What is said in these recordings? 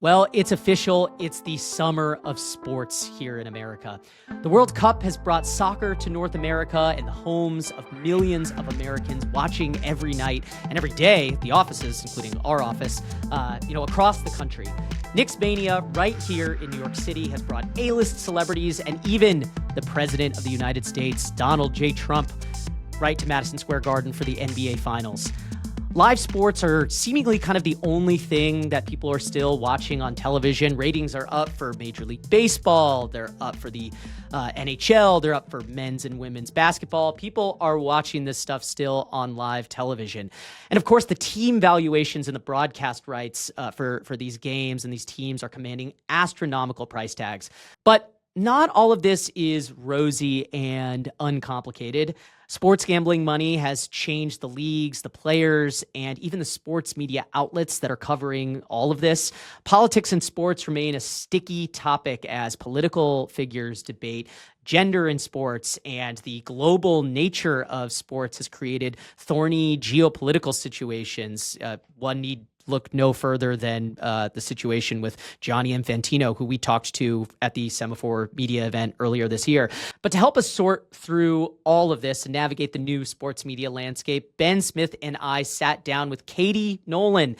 Well, it's official. It's the summer of sports here in America. The World Cup has brought soccer to North America and the homes of millions of Americans watching every night and every day, the offices, including our office, across the country. Knicks Mania right here in New York City has brought A-list celebrities and even the President of the United States, Donald J. Trump, right to Madison Square Garden for the NBA Finals. Live sports are seemingly kind of the only thing that people are still watching on television. Ratings are up for Major League Baseball. They're up for the NHL. They're up for men's and women's basketball. People are watching this stuff still on live television. And of course, the team valuations and the broadcast rights for these games and these teams are commanding astronomical price tags. But not all of this is rosy and uncomplicated. Sports gambling money has changed the leagues, the players, and even the sports media outlets that are covering all of this. Politics and sports remain a sticky topic as political figures debate gender in sports, and the global nature of sports has created thorny geopolitical situations. One need look no further than the situation with Gianni Infantino, who we talked to at the Semaphore Media event earlier this year. But to help us sort through all of this and navigate the new sports media landscape, Ben Smith and I sat down with Katie Nolan.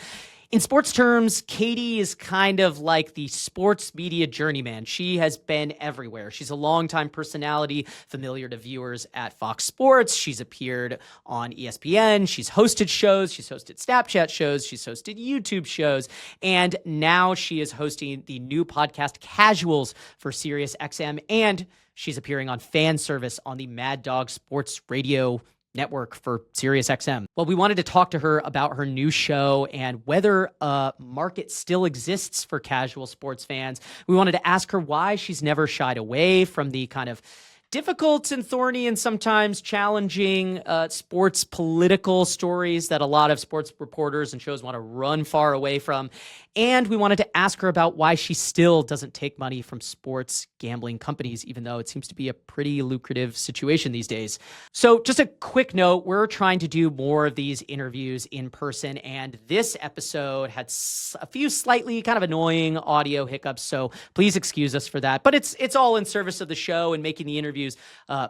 In sports terms, Katie is kind of like the sports media journeyman. She has been everywhere. She's a longtime personality, familiar to viewers at Fox Sports. She's appeared on ESPN. She's hosted shows. She's hosted Snapchat shows. She's hosted YouTube shows. And now she is hosting the new podcast Casuals for SiriusXM. And she's appearing on fan service on the Mad Dog Sports Radio network for SiriusXM. Well, we wanted to talk to her about her new show and whether a market still exists for casual sports fans. We wanted to ask her why she's never shied away from the kind of difficult and thorny and sometimes challenging sports political stories that a lot of sports reporters and shows want to run far away from. And we wanted to ask her about why she still doesn't take money from sports gambling companies, even though it seems to be a pretty lucrative situation these days. So just a quick note, we're trying to do more of these interviews in person, and this episode had a few slightly kind of annoying audio hiccups, so please excuse us for that. But it's all in service of the show and making the interviews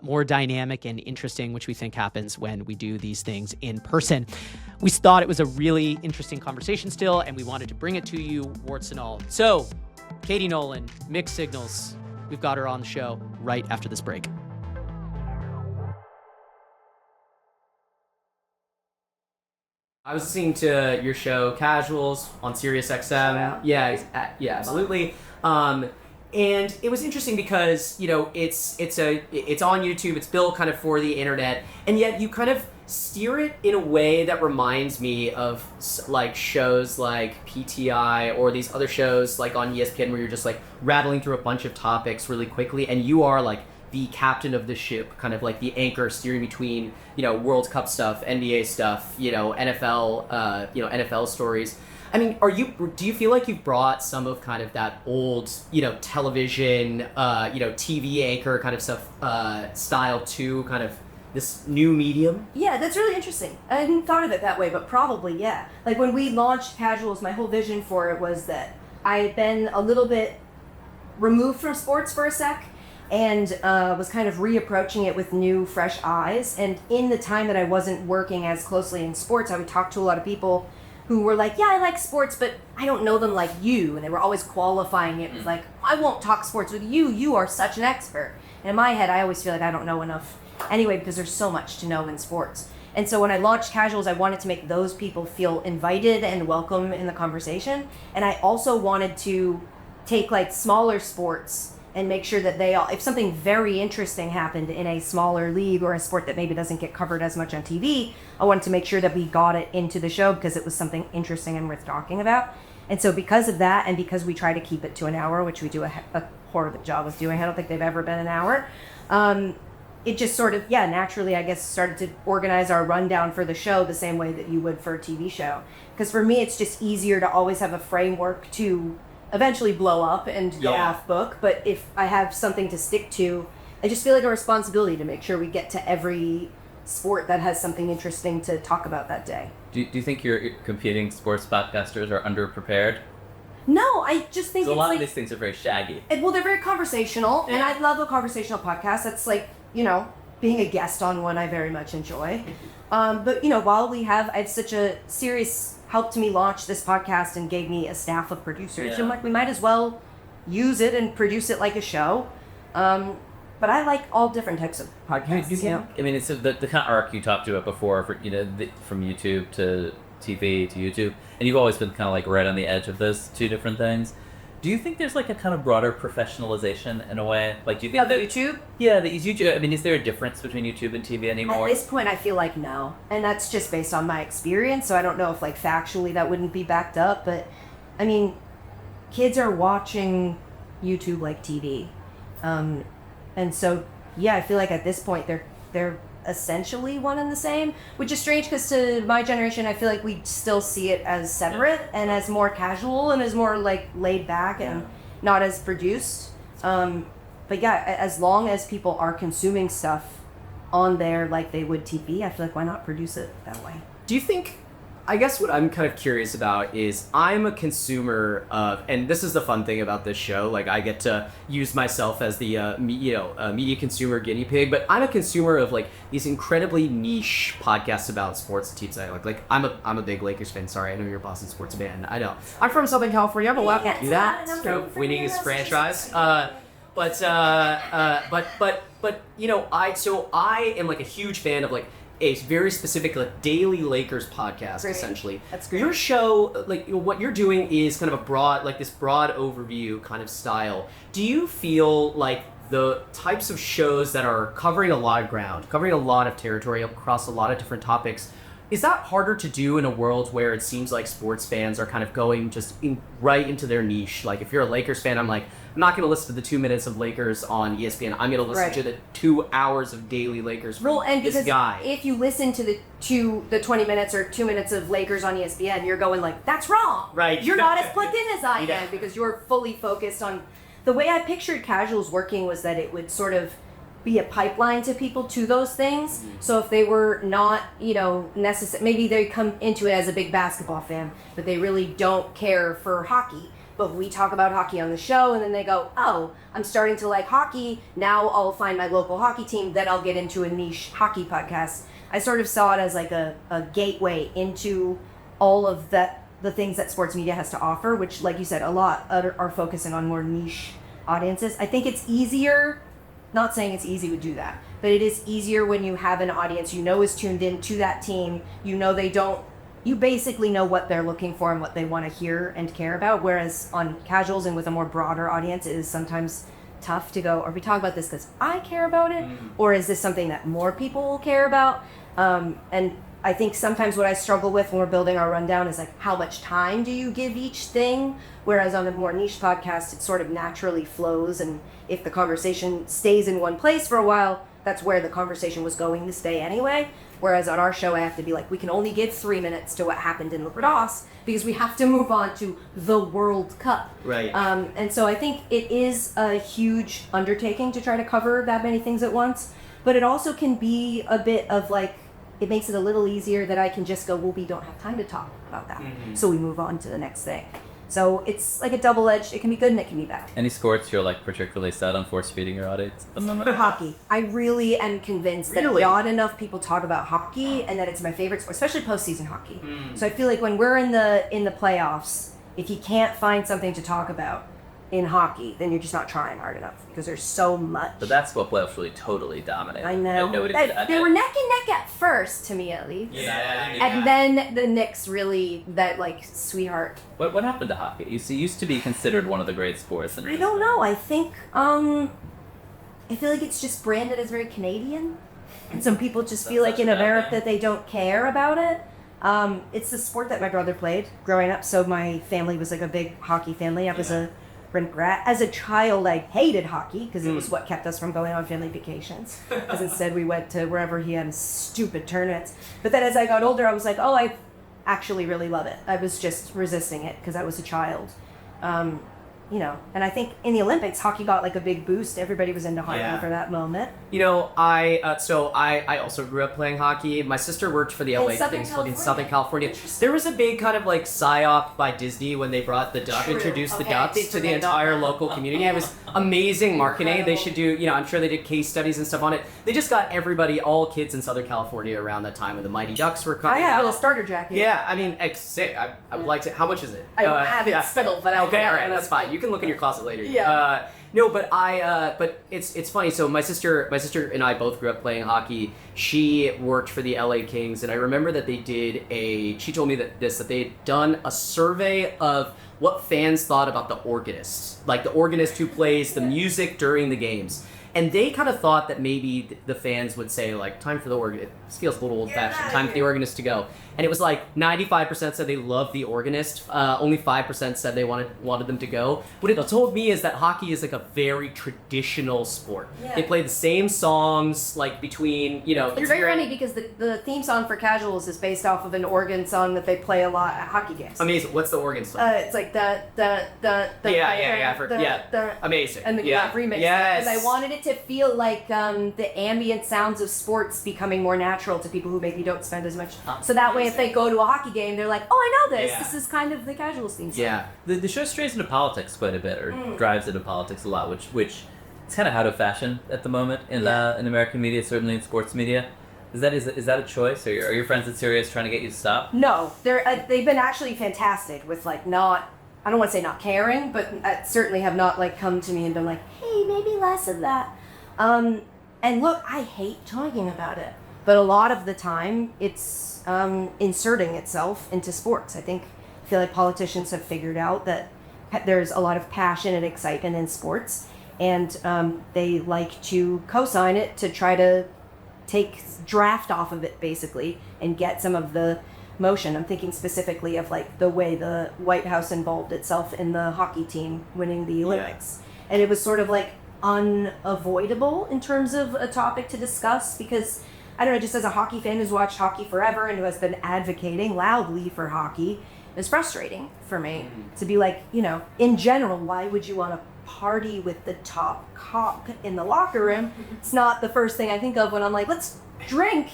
more dynamic and interesting, which we think happens when we do these things in person. We thought it was a really interesting conversation still, and we wanted to bring it to you, warts and all. So, Katie Nolan, Mixed Signals. We've got her on the show right after this break. I was listening to your show Casuals on SiriusXM. Yeah, absolutely. And it was interesting because, it's on YouTube, it's built kind of for the internet, and yet you kind of steer it in a way that reminds me of like shows like PTI or these other shows like on ESPN where you're just like rattling through a bunch of topics really quickly, and you are like the captain of the ship, kind of like the anchor steering between, World Cup stuff, NBA stuff, NFL stories. I mean, do you feel like you've brought some of kind of that old, television, TV anchor kind of stuff, style to kind of this new medium? Yeah, that's really interesting. I hadn't thought of it that way, but probably, yeah. Like when we launched Casuals, my whole vision for it was that I had been a little bit removed from sports for a sec and was kind of reapproaching it with new, fresh eyes. And in the time that I wasn't working as closely in sports, I would talk to a lot of people who were like, yeah, I like sports, but I don't know them like you. And they were always qualifying it with like, I won't talk sports with you. You are such an expert. And in my head, I always feel like I don't know enough anyway, because there's so much to know in sports. And so when I launched Casuals, I wanted to make those people feel invited and welcome in the conversation. And I also wanted to take like smaller sports and make sure that if something very interesting happened in a smaller league or a sport that maybe doesn't get covered as much on TV, I wanted to make sure that we got it into the show because it was something interesting and worth talking about. And so because of that, and because we try to keep it to an hour, which we do a horrible job of doing, I don't think they've ever been an hour, it just sort of, naturally, I guess, started to organize our rundown for the show the same way that you would for a TV show. Because for me, it's just easier to always have a framework to eventually blow up and go off book. But if I have something to stick to, I just feel like a responsibility to make sure we get to every sport that has something interesting to talk about that day. Do you think your competing sports podcasters are underprepared? No, I just think So a it's lot like, of these things are very shaggy. well, they're very conversational, and I love a conversational podcast. That's like, being a guest on one I very much enjoy. But, while I had such a serious help to me launch this podcast and gave me a staff of producers, Yeah. I'm like, we might as well use it and produce it like a show. But I like all different types of podcasts. I mean, it's the kind of arc you talked about before, for from YouTube to TV to YouTube, and you've always been kind of like right on the edge of those two different things. Do you think there's like a kind of broader professionalization in a way? Like, do you think YouTube? Yeah, the YouTube. I mean, is there a difference between YouTube and TV anymore? At this point, I feel like no, and that's just based on my experience. So I don't know if like factually that wouldn't be backed up, but I mean, kids are watching YouTube like TV, and so yeah, I feel like at this point they're essentially one and the same, which is strange because to my generation, I feel like we still see it as separate and as more casual and as more like laid back and not as produced. But yeah, as long as people are consuming stuff on there like they would TV, I feel like why not produce it that way? Do you think, I guess what I'm kind of curious about is I'm a consumer of, and this is the fun thing about this show, like I get to use myself as the media consumer guinea pig, but I'm a consumer of like these incredibly niche podcasts about sports teams. Like I'm a big Lakers fan. Sorry, I know you're a Boston sports fan. I know. I'm from Southern California, but allowed to do that. Winning is franchise. But I am like a huge fan of like a very specific like daily Lakers podcast. Great. Essentially. That's great. Your show, like what you're doing is kind of a broad, like this broad overview kind of style. Do you feel like the types of shows that are covering a lot of ground, covering a lot of territory across a lot of different topics, is that harder to do in a world where it seems like sports fans are kind of going just right into their niche? Like if you're a Lakers fan, I'm like, I'm not going to listen to the 2 minutes of Lakers on ESPN. I'm going to listen to the 2 hours of daily Lakers from and this because guy. if you listen to the 20 minutes or 2 minutes of Lakers on ESPN, you're going like, that's wrong. Right. You're not as plugged in as I Yeah. am because you're fully focused on... The way I pictured casuals working was that it would sort of be a pipeline to people to those things. Mm-hmm. So if they were not, necessary, maybe they come into it as a big basketball fan, but they really don't care for hockey. But we talk about hockey on the show, and then they go, oh, I'm starting to like hockey. Now I'll find my local hockey team. Then I'll get into a niche hockey podcast. I sort of saw it as like a gateway into all of the things that sports media has to offer, which, like you said, a lot are focusing on more niche audiences. I think it's easier, not saying it's easy to do that, but it is easier when you have an audience is tuned in to that team. You basically know what they're looking for and what they want to hear and care about, whereas on casuals and with a more broader audience, it is sometimes tough to go, are we talking about this because I care about it, or is this something that more people will care about? And I think sometimes what I struggle with when we're building our rundown is like, how much time do you give each thing? Whereas on a more niche podcast, it sort of naturally flows, and if the conversation stays in one place for a while, that's where the conversation was going to stay anyway. Whereas on our show, I have to be like, we can only give 3 minutes to what happened in Lacrosse because we have to move on to the World Cup. Right. And so I think it is a huge undertaking to try to cover that many things at once. But it also can be a bit of like, it makes it a little easier that I can just go, well, we don't have time to talk about that. Mm-hmm. So we move on to the next thing. So it's like a double-edged, it can be good and it can be bad. Any sports you're like particularly sad on force feeding your audience? Hockey. I really am convinced that not enough people talk about hockey and that it's my favorite sport, especially postseason hockey. So I feel like when we're in the playoffs, if you can't find something to talk about in hockey, then you're just not trying hard enough because there's so much. The basketball playoffs really totally dominated. I know. They were neck and neck at first, to me at least. Yeah. And then the Knicks really, that like sweetheart. What happened to hockey? It used to be considered one of the great sports. I don't know. I think I feel like it's just branded as very Canadian, and some people just feel like in America they don't care about it. It's the sport that my brother played growing up, so my family was like a big hockey family. I was a rink rat. As a child, I hated hockey because it was what kept us from going on family vacations. Because instead we went to wherever he had stupid tournaments. But then as I got older, I was like, oh, I actually really love it. I was just resisting it because I was a child. and I think in the Olympics, hockey got like a big boost. Everybody was into hockey Yeah. for that moment. I also grew up playing hockey. My sister worked for the LA Southern Kings in California. Southern California. There was a big kind of like psyop by Disney when they brought the duck, True. introduced the Okay, ducks big to the fan. entire local community. It was amazing marketing. They should do, I'm sure they did case studies and stuff on it. They just got everybody, all kids in Southern California around that time when the Mighty Ducks were I coming have a out. little starter jacket. Yeah, I mean, sick. I would like to. How much is it? I don't have it spittled, but I okay, all right, that's fine. You can look in your closet later. Yeah. No, but but it's funny. So my sister and I both grew up playing hockey. She worked for the LA Kings, and I remember that they did she told me that they had done a survey of what fans thought about the organist, like the organist who plays the music during the games. And they kind of thought that maybe the fans would say, like, time for the organist. This feels a little old-fashioned. Time for the organist to go. And it was like 95% said they loved the organist. Only 5% said they wanted them to go. What it told me is that hockey is like a very traditional sport. Yeah. They play the same songs, like between, It's very funny because the theme song for Casuals is based off of an organ song that they play a lot at hockey games. Amazing. What's the organ song? It's like the Amazing. and the remix. Yes. Because I wanted it to feel like the ambient sounds of sports becoming more natural to people who maybe don't spend as much. So that way, if they go to a hockey game, they're like, "Oh, I know this. Yeah. This is kind of the Casuals theme song." Yeah. The show strays into politics quite a bit, or drives into politics a lot, which is kind of out of fashion at the moment in American media, certainly in sports media. Is that a choice? Are your friends at Sirius trying to get you to stop? No, they've been actually fantastic with like not. I don't want to say not caring, but certainly have not like come to me and been like, "Hey, maybe less of that." And look, I hate talking about it, but a lot of the time it's inserting itself into sports. I feel like politicians have figured out that there's a lot of passion and excitement in sports, and they like to co-sign it to try to take draft off of it basically and get some of the motion. I'm thinking specifically of like the way the White House involved itself in the hockey team winning the Olympics. And it was sort of like unavoidable in terms of a topic to discuss because, I don't know, just as a hockey fan who's watched hockey forever and who has been advocating loudly for hockey, it's frustrating for me to be like, in general, why would you want to party with the top cock in the locker room? It's not the first thing I think of when I'm like, let's drink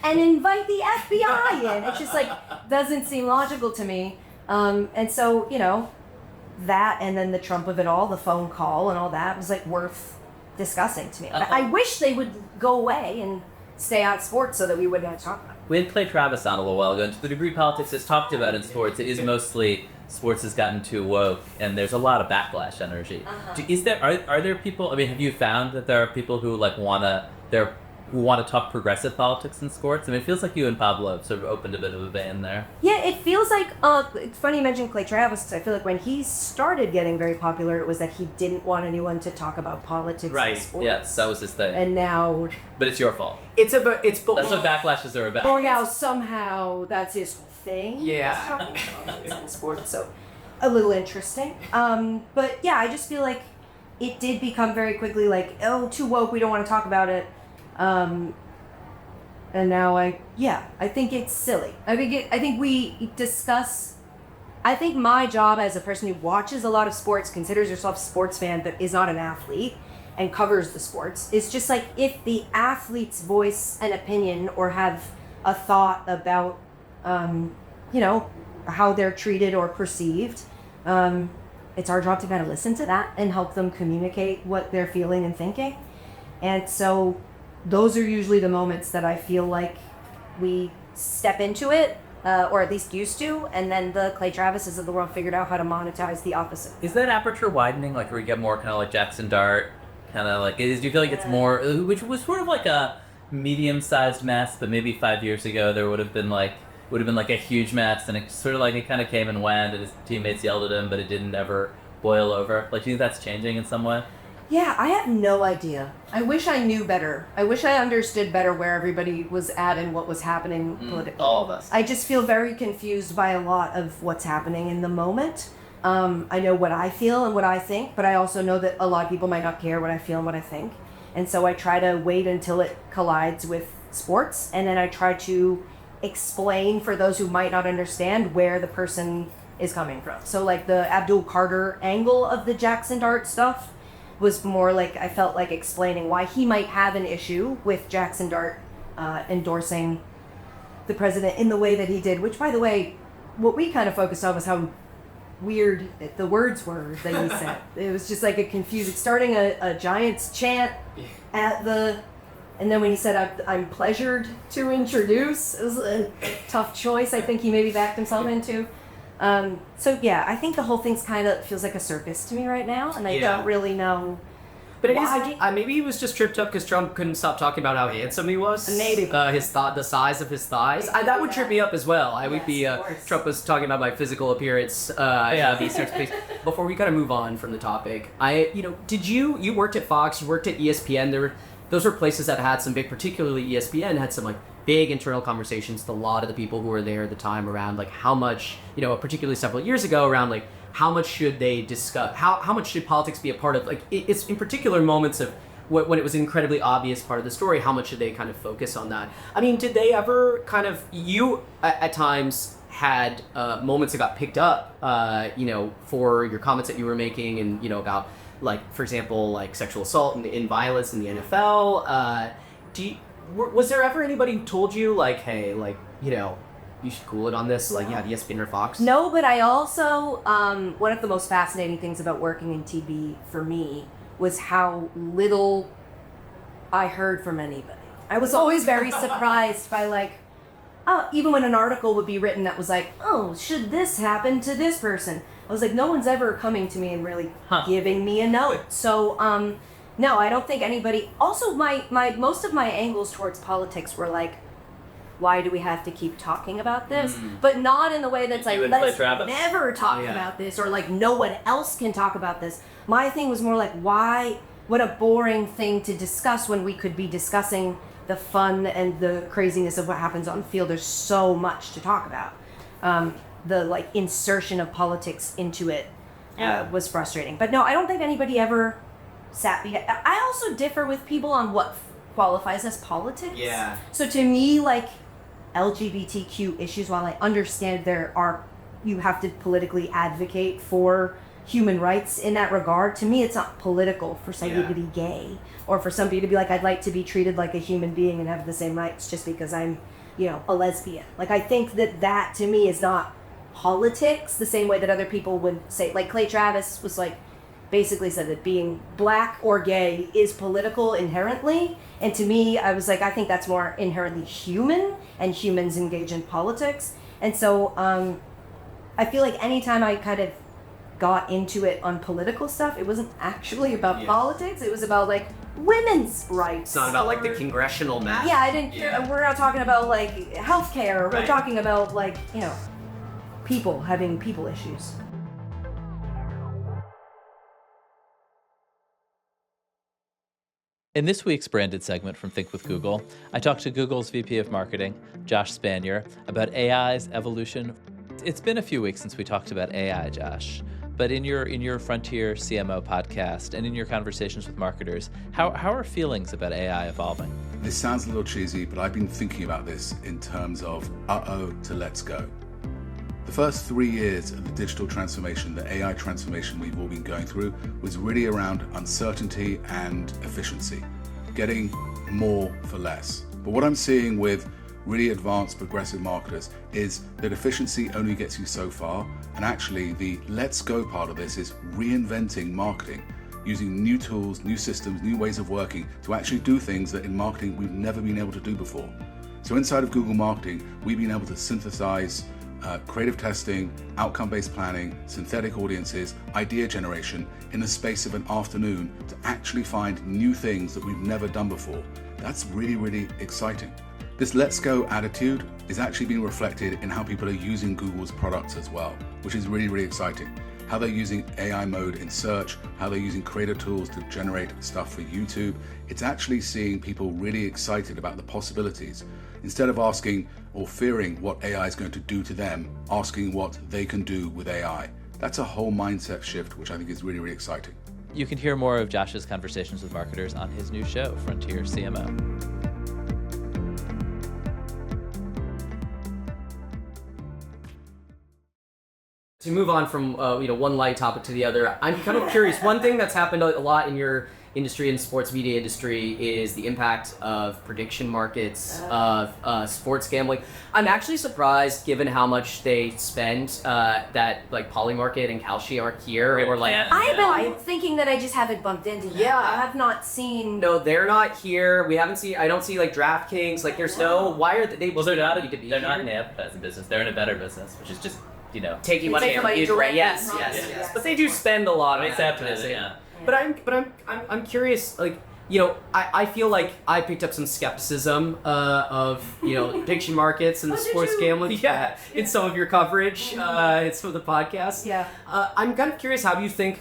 and invite the FBI in. It's just like, doesn't seem logical to me. And so, that and then the Trump of it all, the phone call and all that was like worth discussing to me. I wish they would go away and stay out of sports so that we wouldn't have to talk about it. We had Clay Travis on a little while ago, and to the degree politics is talked about in sports, it is mostly sports has gotten too woke, and there's a lot of backlash energy. Are there people? I mean, have you found that there are people who want to talk progressive politics in sports? I mean, it feels like you and Pablo have sort of opened a bit of a vein there. Yeah, it feels like, it's funny you mentioned Clay Travis, because I feel like when he started getting very popular, it was that he didn't want anyone to talk about politics in sports. Yes, that was his thing. And now... But it's your fault. It's both. That's what backlashes are about. Or now somehow that's his thing. Yeah. He's talking about politics in sports, so a little interesting. But yeah, I just feel like it did become very quickly like, oh, too woke, we don't want to talk about it. And now I think it's silly. I think we discuss. I think my job as a person who watches a lot of sports, considers herself a sports fan, but is not an athlete, and covers the sports, is just like if the athletes voice an opinion or have a thought about, how they're treated or perceived, it's our job to kind of listen to that and help them communicate what they're feeling and thinking. And so those are usually the moments that I feel like we step into it, or at least used to, and then the Clay Travises of the world figured out how to monetize the opposite. Is that aperture widening, like where you get more kind of like Jackson Dart, kind of like, do you feel like it's more, which was sort of like a medium-sized mass, but maybe 5 years ago there would have been like a huge mass, and it sort of like it kind of came and went, and his teammates yelled at him, but it didn't ever boil over. Like, do you think that's changing in some way? Yeah, I have no idea. I wish I knew better. I wish I understood better where everybody was at and what was happening politically. All of us. I just feel very confused by a lot of what's happening in the moment. I know what I feel and what I think, but I also know that a lot of people might not care what I feel and what I think. And so I try to wait until it collides with sports, and then I try to explain for those who might not understand where the person is coming from. So like the Abdul Carter angle of the Jackson Dart stuff was more like, I felt like explaining why he might have an issue with Jackson Dart endorsing the president in the way that he did, which, by the way, what we kind of focused on was how weird the words were that he said. It was just like a confusing, starting a Giants chant at the, and then when he said, I'm pleasured to introduce, it was a tough choice I think he maybe backed himself into. So yeah, I think the whole thing's kind of feels like a circus to me right now, and I don't really know. But I guess maybe he was just tripped up because Trump couldn't stop talking about how handsome he was. Maybe the size of his thighs. That would trip me up as well. I would be. Trump was talking about my physical appearance. These sorts of things. Before we kind of move on from the topic, did you worked at Fox, you worked at ESPN. Those were places that had some big, particularly ESPN had some like big internal conversations with a lot of the people who were there at the time around like how much, particularly several years ago, around like how much should they discuss, how much should politics be a part of, like it's in particular moments of when it was an incredibly obvious part of the story, how much should they kind of focus on that? I mean, did they ever kind of, you at times had moments that got picked up, for your comments that you were making and, about like, for example, like sexual assault and violence in the NFL. Was there ever anybody who told you like, hey, like, you should cool it on this, like, yeah, ESPN or Fox? No, but I also, one of the most fascinating things about working in TV for me was how little I heard from anybody. I was always very surprised by like, even when an article would be written that was like, oh, should this happen to this person? I was like, no one's ever coming to me and really giving me a note. So, no, I don't think anybody. Also, my most of my angles towards politics were like, why do we have to keep talking about this? But not in the way that's like, let's never talk about this, or like no one else can talk about this. My thing was more like, why? What a boring thing to discuss when we could be discussing the fun and the craziness of what happens on the field. There's so much to talk about. The like insertion of politics into it was frustrating. But no, I don't think anybody ever sat behind. I also differ with people on what qualifies as politics. Yeah. So to me, like LGBTQ issues, while I understand you have to politically advocate for human rights in that regard, to me it's not political for somebody to be gay or for somebody to be like, I'd like to be treated like a human being and have the same rights just because I'm, a lesbian. Like, I think that to me is not politics the same way that other people would say, like Clay Travis was like, basically said that being black or gay is political inherently. And to me, I was like, I think that's more inherently human, and humans engage in politics. And so I feel like anytime I kind of got into it on political stuff, it wasn't actually about politics. It was about like women's rights. It's not about like the congressional map. Yeah, I didn't. We're not talking about like healthcare. We're talking about like, people having people issues. In this week's branded segment from Think with Google, I talked to Google's VP of Marketing, Josh Spanier, about AI's evolution. It's been a few weeks since we talked about AI, Josh, but in your Frontier CMO podcast and in your conversations with marketers, how are feelings about AI evolving? This sounds a little cheesy, but I've been thinking about this in terms of uh-oh to let's go. The first 3 years of the digital transformation, the AI transformation we've all been going through, was really around uncertainty and efficiency, getting more for less. But what I'm seeing with really advanced progressive marketers is that efficiency only gets you so far, and actually the let's go part of this is reinventing marketing, using new tools, new systems, new ways of working to actually do things that in marketing we've never been able to do before. So inside of Google Marketing, we've been able to synthesize creative testing, outcome-based planning, synthetic audiences, idea generation in the space of an afternoon to actually find new things that we've never done before. That's really, really exciting. This let's go attitude is actually being reflected in how people are using Google's products as well, which is really, really exciting. How they're using AI mode in search, how they're using creator tools to generate stuff for YouTube. It's actually seeing people really excited about the possibilities. Instead of asking or fearing what AI is going to do to them, asking what they can do with AI. That's a whole mindset shift, which I think is really, really exciting. You can hear more of Josh's conversations with marketers on his new show, Frontier CMO. To move on from one light topic to the other, I'm kind of curious. One thing that's happened a lot in your industry and sports media industry is the impact of prediction markets, of sports gambling. I'm actually surprised, given how much they spend, that like Polymarket and Kalshi aren't here. Or like, I've been thinking that I just haven't bumped into them. Yeah. I have not seen. no, they're not here. We haven't seen. I don't see like DraftKings. Like, there's no. Why are they? Well, they're not. need to be They're not here? in the advertising business. They're in a better business, which is just Taking They money take from money you. directly Yes, from yes, you, yes. yeah. But they do spend a lot on Makes advertising. advertising. Yeah. But I'm curious, like, I feel like I picked up some skepticism of prediction markets and the Oh, did sports you? gambling. Yeah, in some of your coverage, in some of the podcasts. Yeah. I'm kind of curious, how do you think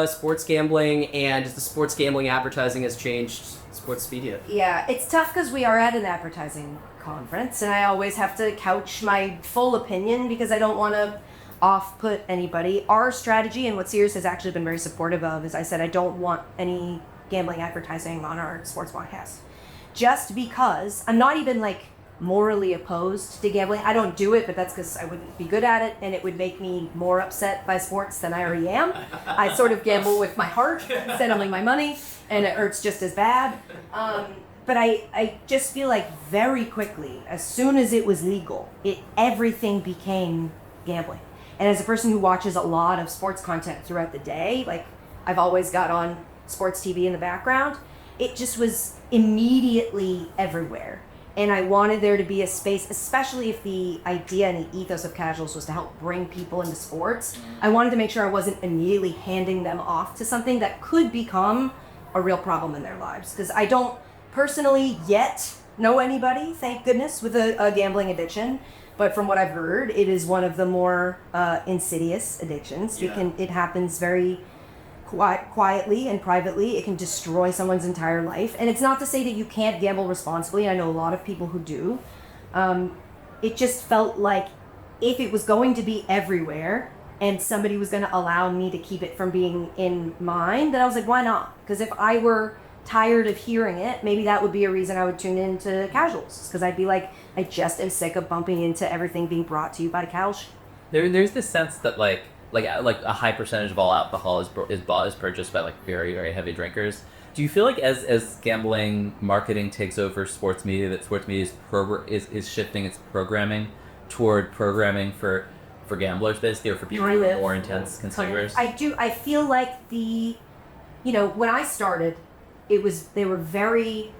sports gambling and the sports gambling advertising has changed sports media? Yeah, it's tough because we are at an advertising conference, and I always have to couch my full opinion because I don't want to off-put anybody. Our strategy, and what Sears has actually been very supportive of, is I said I don't want any gambling advertising on our sports podcast. Just because I'm not even like morally opposed to gambling. I don't do it, but that's because I wouldn't be good at it, and it would make me more upset by sports than I already am. I sort of gamble with my heart instead of my money, and it hurts just as bad. But I just feel like very quickly, as soon as it was legal, everything became gambling. And as a person who watches a lot of sports content throughout the day, like I've always got on sports TV in the background, it just was immediately everywhere. And I wanted there to be a space, especially if the idea and the ethos of Casuals was to help bring people into sports. I wanted to make sure I wasn't immediately handing them off to something that could become a real problem in their lives. Because I don't personally yet know anybody, thank goodness, with a gambling addiction. But from what I've heard, it is one of the more insidious addictions. Yeah. It happens very quietly and privately. It can destroy someone's entire life. And it's not to say that you can't gamble responsibly. I know a lot of people who do. It just felt like if it was going to be everywhere and somebody was going to allow me to keep it from being in mine, then I was like, why not? Because if I were tired of hearing it, maybe that would be a reason I would tune into Casuals. Because I'd be like, I just am sick of bumping into everything being brought to you by Kalshi. There's this sense that like a high percentage of all alcohol is purchased by like very, very heavy drinkers. Do you feel like as gambling marketing takes over sports media, that sports media is shifting its programming toward programming for gamblers, basically, or for people who are more intense consumers? I feel like when I started, they were very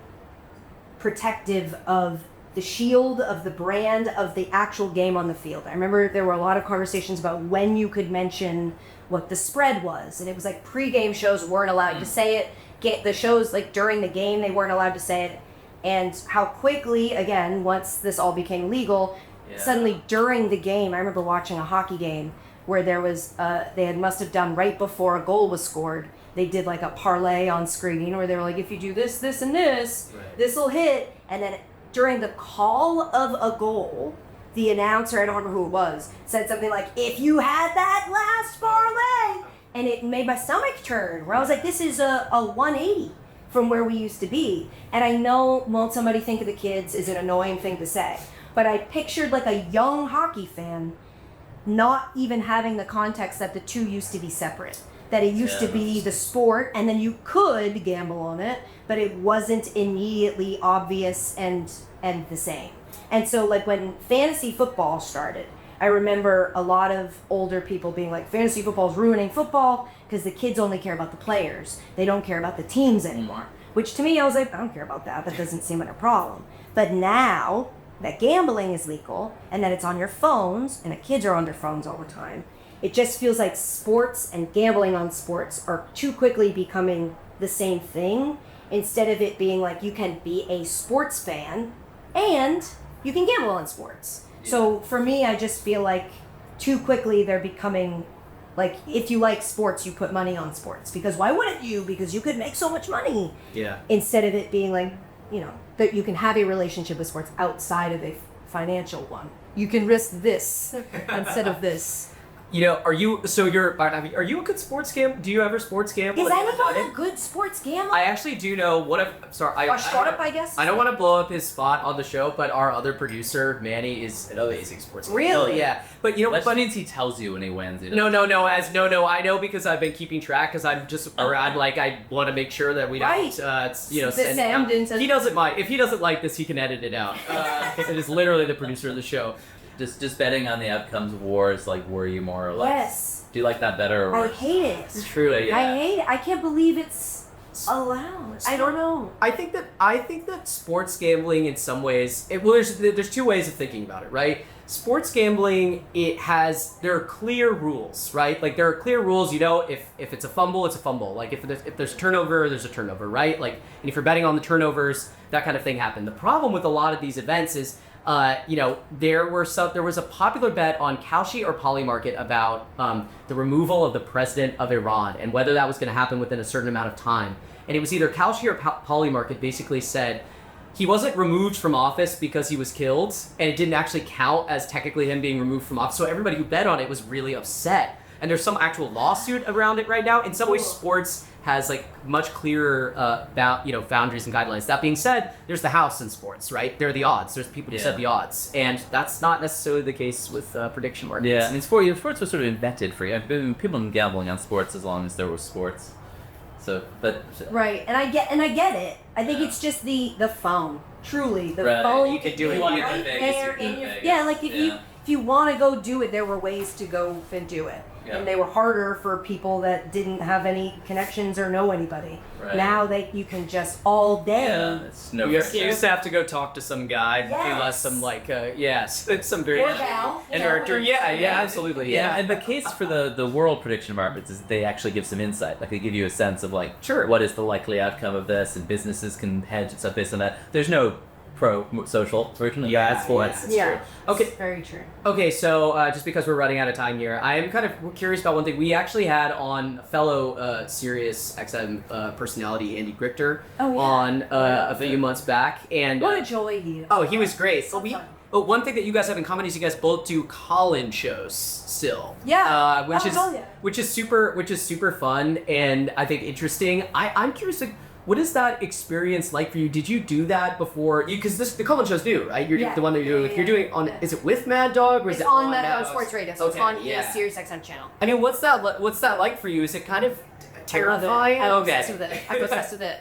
protective of the shield, of the brand, of the actual game on the field. I remember there were a lot of conversations about when you could mention what the spread was, and it was like pre-game shows weren't allowed to say it. The shows like during the game, they weren't allowed to say it, and how quickly, again, once this all became legal, suddenly during the game, I remember watching a hockey game where there was must have done right before a goal was scored. They did like a parlay on screen where they were like, if you do this, this, and this, this will hit, and then during the call of a goal, the announcer, I don't remember who it was, said something like, if you had that last parlay, and it made my stomach turn, where I was like, this is a 180 from where we used to be. And I know, won't somebody think of the kids is an annoying thing to say, but I pictured like a young hockey fan not even having the context that the two used to be separate. That it used to be the sport, and then you could gamble on it, but it wasn't immediately obvious and the same. And so like when fantasy football started, I remember a lot of older people being like, fantasy football is ruining football because the kids only care about the players. They don't care about the teams anymore. Which to me, I was like, I don't care about that. That doesn't seem like a problem. But now that gambling is legal and that it's on your phones, and the kids are on their phones all the time, it just feels like sports and gambling on sports are too quickly becoming the same thing, instead of it being like you can be a sports fan and you can gamble on sports. Yeah. So for me, I just feel like too quickly they're becoming like, if you like sports, you put money on sports. Because why wouldn't you? Because you could make so much money. Yeah. Instead of it being like, that you can have a relationship with sports outside of a financial one. You can risk this instead of this. Are you a good sports gambler? Do you ever sports gamble? Is anyone a good sports gambler? I actually do know what if. Sorry, I guess. I don't want to blow up his spot on the show, but our other producer, Manny, is an amazing sports gambler. Really? Yeah. But That means he tells you when he wins. No. I know because I've been keeping track because I'm just around. Like I want to make sure that we don't. Right. Sam didn't say- He doesn't mind. If he doesn't like this, he can edit it out. Because it is literally the producer of the show. Just betting on the outcomes of wars, like, were you more or less? Yes. Do you like that better or I worse? hate it. It's true. Yeah. I hate it. I can't believe it's allowed. I don't know. I think that sports gambling in some ways, there's two ways of thinking about it, right? Sports gambling, there are clear rules, right? Like there are clear rules, if it's a fumble, it's a fumble. Like if there's a turnover, there's a turnover, right? Like, and if you're betting on the turnovers, that kind of thing happened. The problem with a lot of these events is there was a popular bet on Kalshi or Polymarket about the removal of the president of Iran and whether that was going to happen within a certain amount of time. And it was either Kalshi or Polymarket basically said he wasn't removed from office because he was killed, and it didn't actually count as technically him being removed from office. So everybody who bet on it was really upset. And there's some actual lawsuit around it right now. In some ways, sports has like much clearer boundaries and guidelines. That being said, there's the house in sports, right? There are the odds. There's people who set the odds, and that's not necessarily the case with prediction markets. Yeah, I mean, sports was sort of invented for you. I've been people have been gambling on sports as long as there was sports. So, but Right, and I get it. I think it's just the phone. Truly, the Right. phone. You could do it. You want to right get to Vegas, there you can in your, Vegas. yeah, like if you want to go do it, there were ways to go and do it. Yeah. And they were harder for people that didn't have any connections or know anybody. Right. Now you can just all day. Yeah, it's no You pressure. used to have to go talk to some guy, Yes. some like it's some very Or gal. absolutely, Yeah, and the case for the world prediction markets is that they actually give some insight. Like they give you a sense of like, Sure. what is the likely outcome of this, and businesses can hedge and stuff based on that. There's no pro-social version of that. It's true. Okay. It's very true. Okay, so just because we're running out of time here, I am kind of curious about one thing. We actually had on fellow Sirius XM personality Andy Grichter on a few months back, and What a joy he is. he was great. So fun. one thing that you guys have in common is you guys both do call-in shows still. Yeah. Which is super fun and I think interesting. I'm curious, like, what is that experience like for you? Did you do that before? Because the call-in shows do, right? You're the one that you're doing on. Yeah. Is it with Mad Dog or is It's it on Mad Dog Sports Radio, so it's on Sirius XM channel. I mean, what's that like for you? Is it kind of terrifying? I'm obsessed with it. I'm obsessed with it.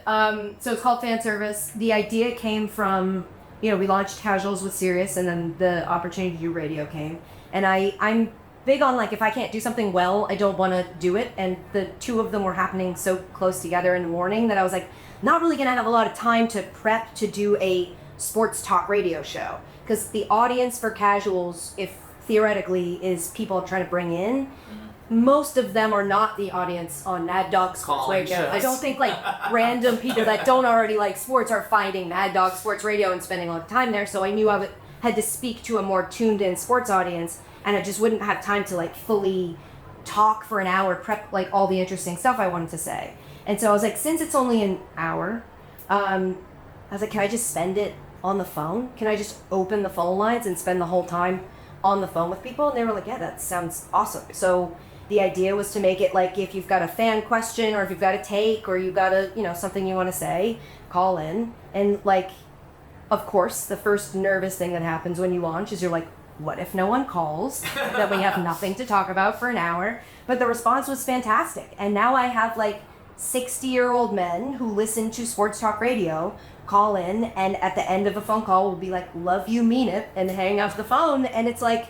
So it's called Fan Service. The idea came from, we launched Casuals with Sirius, and then the opportunity to do radio came. And I'm big on, like, if I can't do something well, I don't want to do it. And the two of them were happening so close together in the morning that I was like, not really going to have a lot of time to prep to do a sports talk radio show. Because the audience for Casuals, if theoretically, is people trying to bring in, most of them are not the audience on Mad Dog Sports Calling Radio. shows. I don't think like random people that don't already like sports are finding Mad Dog Sports Radio and spending a lot of time there. So I knew I had to speak to a more tuned in sports audience, and I just wouldn't have time to like fully talk for an hour, prep like all the interesting stuff I wanted to say. And so I was like, since it's only an hour, I was like, can I just spend it on the phone? Can I just open the phone lines and spend the whole time on the phone with people? And they were like, yeah, that sounds awesome. So the idea was to make it like, if you've got a fan question or if you've got a take or you've got something you want to say, call in. And like, of course, the first nervous thing that happens when you launch is you're like, what if no one calls? That we have nothing to talk about for an hour. But the response was fantastic. And now I have like 60-year-old men who listen to sports talk radio call in, and at the end of a phone call will be like, love you, mean it, and hang up the phone. And it's like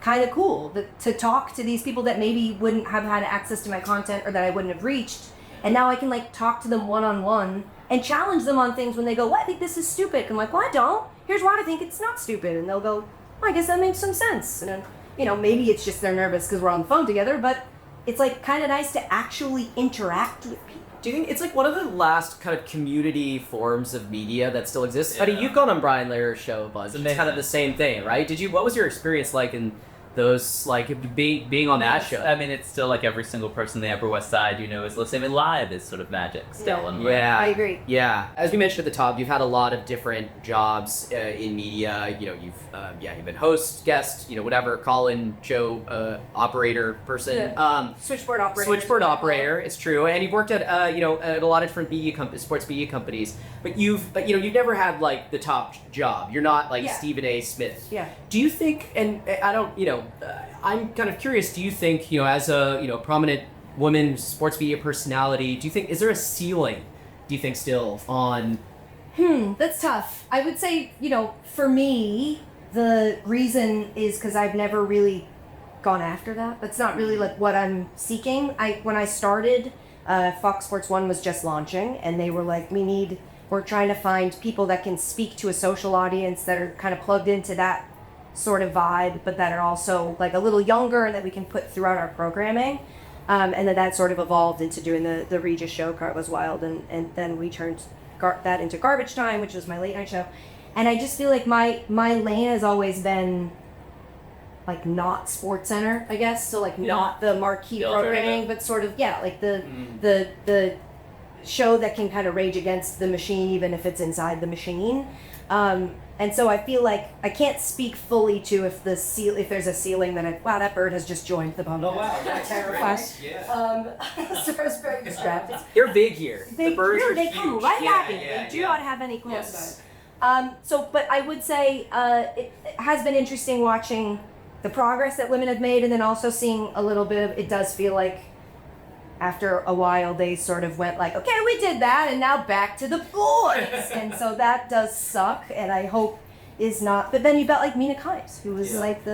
kind of cool to talk to these people that maybe wouldn't have had access to my content or that I wouldn't have reached. And now I can like talk to them one-on-one and challenge them on things when they go, well, I think this is stupid. I'm like, well, I don't. Here's why I think it's not stupid. And they'll go, well, I guess that makes some sense. And then, maybe it's just they're nervous because we're on the phone together, but it's like kind of nice to actually interact with people. Do you think it's like one of the last kind of community forms of media that still exists? Yeah. I mean, you've gone on Brian Lehrer's show, Buzz. It's amazing. kind of the same thing, right? What was your experience like in those like being on that show. I mean, it's still like every single person in the Upper West Side is listening live is sort of magic still. Yeah. Yeah, I agree. Yeah, as we mentioned at the top, you've had a lot of different jobs in media. You've been host, guest, whatever, call-in show operator person. Yeah. Switchboard operator. Switchboard operator, it's true, and you've worked at at a lot of different sports media companies. But you've never had like the top job. You're not like Stephen A. Smith. Yeah. Do you think? And I don't. I'm kind of curious. Do you think as a prominent woman sports media personality? Do you think is there a ceiling? Do you think still on? That's tough. I would say for me the reason is because I've never really gone after that. That's not really like what I'm seeking. When I started, Fox Sports 1 was just launching, and they were like, we're trying to find people that can speak to a social audience that are kind of plugged into that sort of vibe, but that are also like a little younger and that we can put throughout our programming. And then that sort of evolved into doing the Regis show, Car Was Wild, and then we turned that into Garbage Time, which was my late night show. And I just feel like my lane has always been like not Sports Center, I guess. So like not the marquee programming, but sort of like the show that can kind of rage against the machine, even if it's inside the machine. And so I feel like I can't speak fully to if there's a ceiling that that bird has just joined the podcast. Oh wow, that's terrified. Yeah. So I was very distracted. They're big here. The birds are they huge. come right yeah, at you. yeah, They do yeah. not have any clothes on. But I would say it has been interesting watching the progress that women have made, and then also seeing a little bit of, it does feel like after a while they sort of went like, okay, we did that, and now back to the boys. And so that does suck, and I hope is not. But then you've got like Mina Kimes, who was like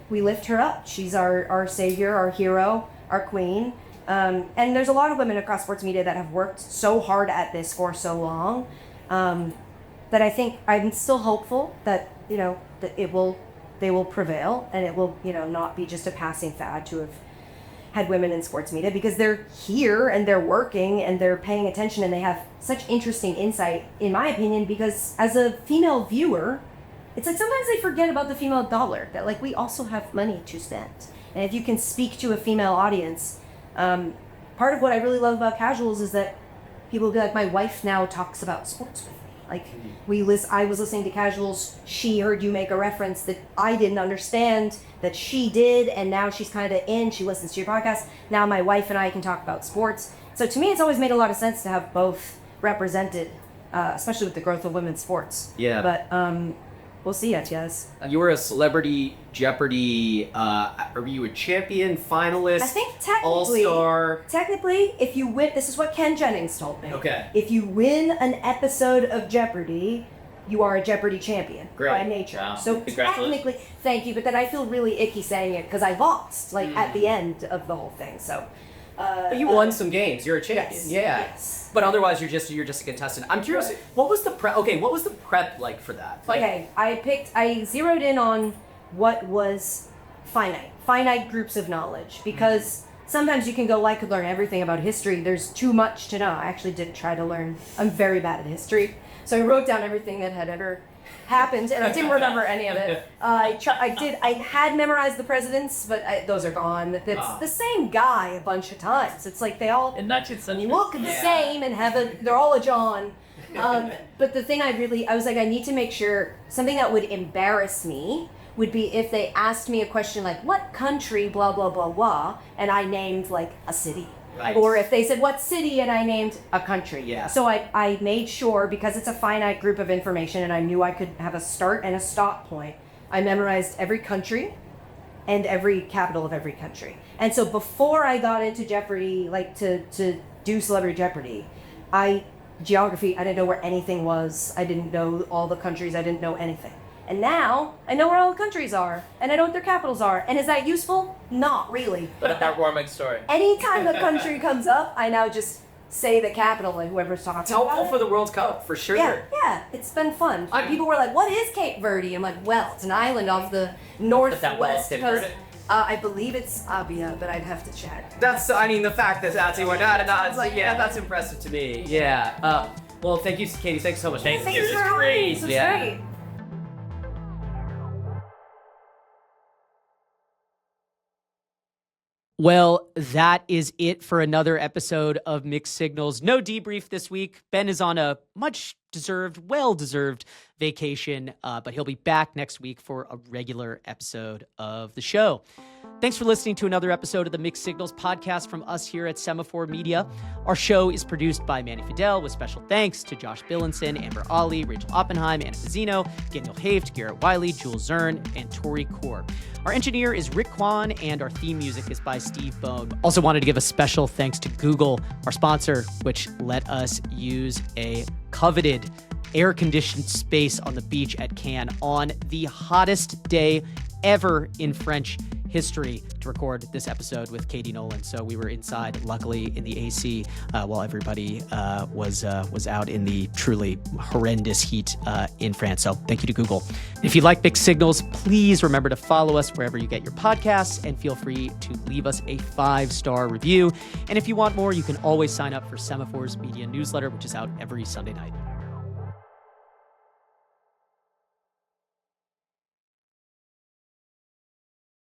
we lift her up. She's our savior, our hero, our queen. And there's a lot of women across sports media that have worked so hard at this for so long, that I think I'm still hopeful that that they will prevail, and it will not be just a passing fad to have had women in sports media, because they're here and they're working and they're paying attention, and they have such interesting insight, in my opinion, because as a female viewer, it's like sometimes they forget about the female dollar, that like we also have money to spend. And if you can speak to a female audience, part of what I really love about Casuals is that people will be like, my wife now talks about sports with me. Like I was listening to Casuals, she heard you make a reference that I didn't understand that she did, and now she's kind of she listens to your podcast. Now my wife and I can talk about sports. So to me, it's always made a lot of sense to have both represented, especially with the growth of women's sports. Yeah. But we'll see yet, yes. You were a Celebrity Jeopardy. Are you a champion, finalist? I think technically, All-Star. Technically, if you win, this is what Ken Jennings told me. Okay. If you win an episode of Jeopardy, you are a Jeopardy champion by nature. Wow. So technically, thank you, but then I feel really icky saying it because I lost, at the end of the whole thing. So. But you won some games. You're a champion. Yes, Yeah. yes. But otherwise, you're just a contestant. I'm curious. What was the prep? Okay, what was the prep like for that? Okay, I zeroed in on what was finite groups of knowledge, because sometimes you can go, I could learn everything about history. There's too much to know. I actually did try to learn. I'm very bad at history, so I wrote down everything that had ever happened, and I didn't remember any of it. I had memorized the presidents, but those are gone. It's the same guy a bunch of times. It's like they all look the same and they're all a John. But the thing I was like, I need to make sure something that would embarrass me would be if they asked me a question like, what country, blah, blah, blah, blah, and I named like a city. Right. Or if they said, what city, and I named a country. Yeah. So I made sure, because it's a finite group of information and I knew I could have a start and a stop point, I memorized every country and every capital of every country. And so before I got into Jeopardy, like to do Celebrity Jeopardy, geography, I didn't know where anything was. I didn't know all the countries. I didn't know anything. And now I know where all the countries are, and I know what their capitals are. And is that useful? Not really. But a heartwarming story. Anytime a country comes up, I now just say the capital and whoever's talking It's about helpful it. for the World Cup, for sure. Yeah, it's been fun. People were like, what is Cape Verde? I'm like, well, it's an island off the northwest coast. I believe it's Abia, but I'd have to check. The fact that that's even it's like, yeah, that's impressive to me. Yeah. Well, thank you, Katie. Thanks so much. Thanks for having me. This was great. Well, that is it for another episode of Mixed Signals. No debrief this week. Ben is on a well-deserved vacation, but he'll be back next week for a regular episode of the show. Thanks for listening to another episode of the Mixed Signals podcast from us here at Semaphore Media. Our show is produced by Manny Fidel with special thanks to Josh Billinson, Amber Ali, Rachel Oppenheim, Anna Pizzino, Daniel Haved, Garrett Wiley, Jules Zern, and Tori Kaur. Our engineer is Rick Kwan, and our theme music is by Steve Bone. Also wanted to give a special thanks to Google, our sponsor, which let us use a coveted air-conditioned space on the beach at Cannes on the hottest day ever in French history to record this episode with Katie Nolan. So we were inside, luckily, in the AC while everybody was out in the truly horrendous heat in France. So thank you to Google. If you like Mixed Signals, please remember to follow us wherever you get your podcasts and feel free to leave us a 5-star review. And if you want more, you can always sign up for Semaphore's media newsletter, which is out every Sunday night.